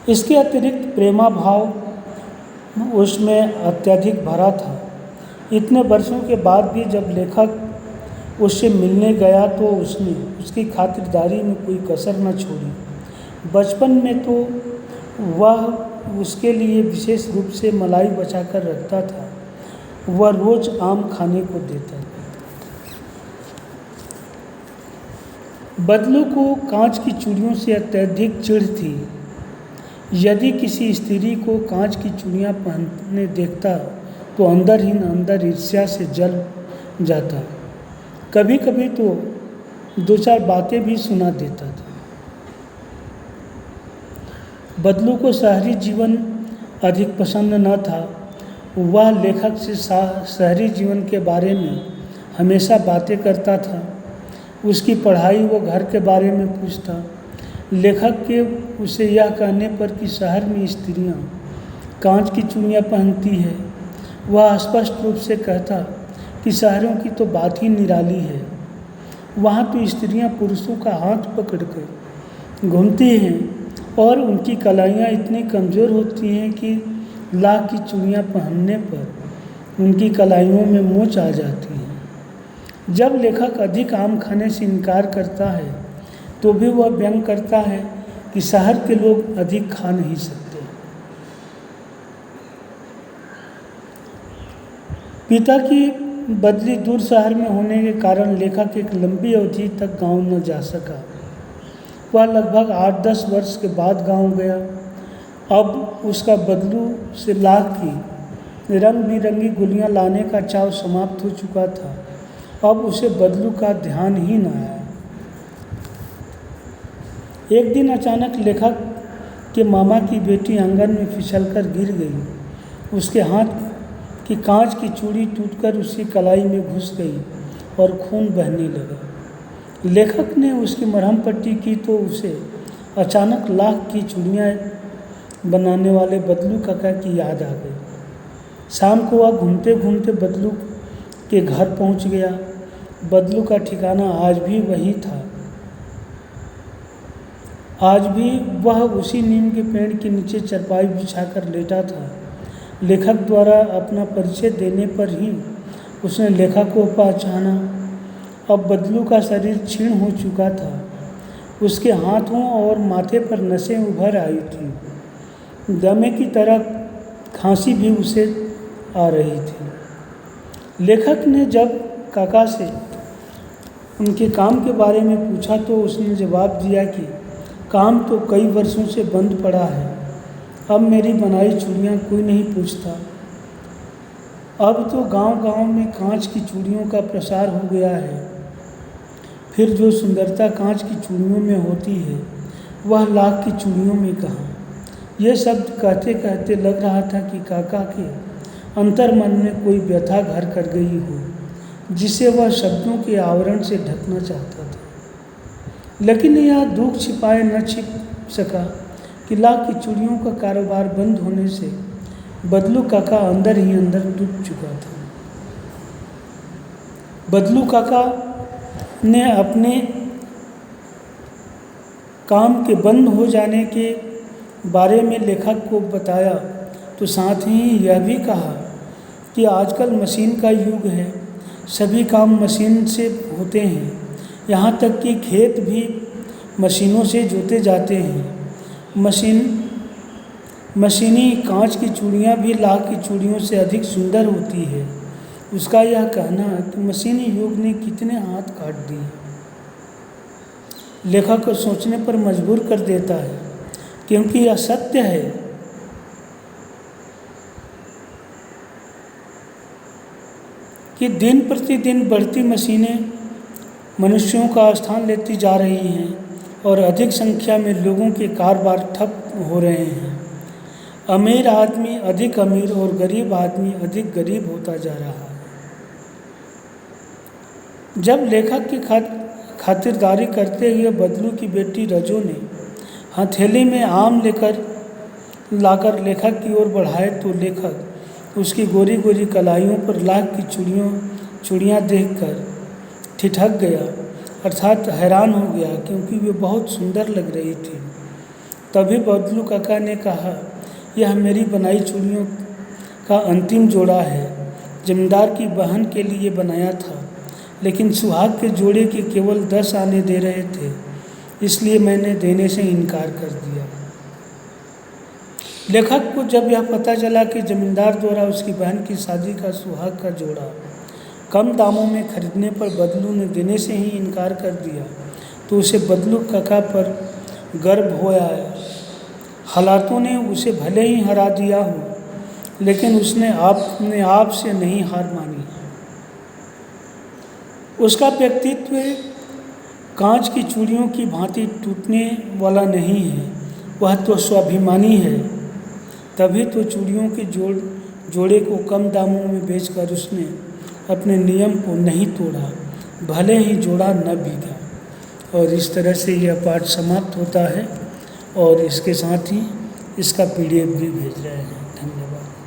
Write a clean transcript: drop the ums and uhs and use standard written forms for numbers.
इसके अतिरिक्त प्रेमा भाव उसमें अत्यधिक भरा था। इतने वर्षों के बाद भी जब लेखक उससे मिलने गया तो उसने उसकी खातिरदारी में कोई कसर न छोड़ी। बचपन में तो वह उसके लिए विशेष रूप से मलाई बचाकर रखता था। वह रोज़ आम खाने को देता था। बदलू को कांच की चूड़ियों से अत्यधिक चिढ़ थी। यदि किसी स्त्री को कांच की चूड़ियाँ पहनने देखता तो अंदर ही अंदर ईर्ष्या से जल जाता। कभी कभी तो दो चार बातें भी सुना देता था। बदलू को शहरी जीवन अधिक पसंद न था। वह लेखक से शहरी जीवन के बारे में हमेशा बातें करता था। उसकी पढ़ाई व घर के बारे में पूछता। लेखक के उसे यह कहने पर कि शहर में स्त्रियां कांच की चूड़ियाँ पहनती है, वह स्पष्ट रूप से कहता कि शहरों की तो बात ही निराली है। वहाँ तो स्त्रियां पुरुषों का हाथ पकड़कर घूमती हैं और उनकी कलाइयाँ इतनी कमज़ोर होती हैं कि लाख की चूड़ियाँ पहनने पर उनकी कलाइयों में मोच आ जाती है। जब लेखक अधिक आम खाने से इनकार करता है तो भी वह व्यंग करता है कि शहर के लोग अधिक खा नहीं सकते। पिता की बदली दूर शहर में होने के कारण लेखक एक लंबी अवधि तक गांव न जा सका। वह लगभग 8-10 वर्ष के बाद गांव गया। अब उसका बदलू से लाख की रंग बिरंगी गुलियाँ लाने का चाव समाप्त हो चुका था। अब उसे बदलू का ध्यान ही न आया। एक दिन अचानक लेखक के मामा की बेटी आंगन में फिसलकर गिर गई। उसके हाथ की कांच की चूड़ी टूटकर उसकी कलाई में घुस गई और खून बहने लगा। लेखक ने उसकी मरहम पट्टी की तो उसे अचानक लाख की चूड़ियाँ बनाने वाले बदलू काका की याद आ गई। शाम को वह घूमते घूमते बदलू के घर पहुंच गया। बदलू का ठिकाना आज भी वही था। आज भी वह उसी नीम के पेड़ के नीचे चारपाई बिछाकर लेटा था। लेखक द्वारा अपना परिचय देने पर ही उसने लेखक को पहचाना। अब बदलू का शरीर क्षीण हो चुका था। उसके हाथों और माथे पर नसें उभर आई थीं। दमे की तरह खांसी भी उसे आ रही थी। लेखक ने जब काका से उनके काम के बारे में पूछा तो उसने जवाब दिया कि काम तो कई वर्षों से बंद पड़ा है। अब मेरी बनाई चूड़ियाँ कोई नहीं पूछता। अब तो गांव-गांव में कांच की चूड़ियों का प्रसार हो गया है। फिर जो सुंदरता कांच की चूड़ियों में होती है वह लाख की चूड़ियों में कहाँ। यह शब्द कहते कहते लग रहा था कि काका के अंतर मन में कोई व्यथा घर कर गई हो जिसे वह शब्दों के आवरण से ढकना चाहता था। लेकिन यह दुख छिपाए न छिप सका कि लाख की चूड़ियों का कारोबार बंद होने से बदलू काका अंदर ही अंदर डूब चुका था। बदलू काका ने अपने काम के बंद हो जाने के बारे में लेखक को बताया तो साथ ही यह भी कहा कि आजकल मशीन का युग है। सभी काम मशीन से होते हैं। यहाँ तक कि खेत भी मशीनों से जोते जाते हैं। मशीनी कांच की चूड़ियाँ भी लाख की चूड़ियों से अधिक सुंदर होती है। उसका यह कहना कि मशीनी युग ने कितने हाथ काट दिए लेखक को सोचने पर मजबूर कर देता है, क्योंकि यह सत्य है। कि दिन प्रतिदिन बढ़ती मशीनें मनुष्यों का स्थान लेती जा रही हैं और अधिक संख्या में लोगों के कारोबार ठप हो रहे हैं। अमीर आदमी अधिक अमीर और गरीब आदमी अधिक गरीब होता जा रहा है। जब लेखक की खातिरदारी करते हुए बदलू की बेटी रजो ने हथेली में आम लाकर लेखक की ओर बढ़ाए तो लेखक उसकी गोरी गोरी कलाइयों पर लाख की चूड़ियाँ देखकर ठिठक गया, अर्थात हैरान हो गया, क्योंकि वे बहुत सुंदर लग रही थी। तभी बबलू काका ने कहा, यह मेरी बनाई चूड़ियों का अंतिम जोड़ा है। जमींदार की बहन के लिए बनाया था, लेकिन सुहाग के जोड़े के केवल 10 आने दे रहे थे, इसलिए मैंने देने से इनकार कर दिया। लेखक को जब यह पता चला कि जमींदार द्वारा उसकी बहन की शादी का सुहाग का जोड़ा कम दामों में खरीदने पर बबलू ने देने से ही इनकार कर दिया, तो उसे बबलू काका पर गर्व हो आया। हालातों ने उसे भले ही हरा दिया हो, लेकिन उसने अपने आप से नहीं हार मानी। उसका व्यक्तित्व कांच की चूड़ियों की भांति टूटने वाला नहीं है, वह तो स्वाभिमानी है। तभी तो चूड़ियों के जोड़े को कम दामों में बेचकर उसने अपने नियम को नहीं तोड़ा, भले ही जोड़ा न बिका। और इस तरह से यह पाठ समाप्त होता है और इसके साथ ही इसका PDF भी भेज रहे हैं। धन्यवाद।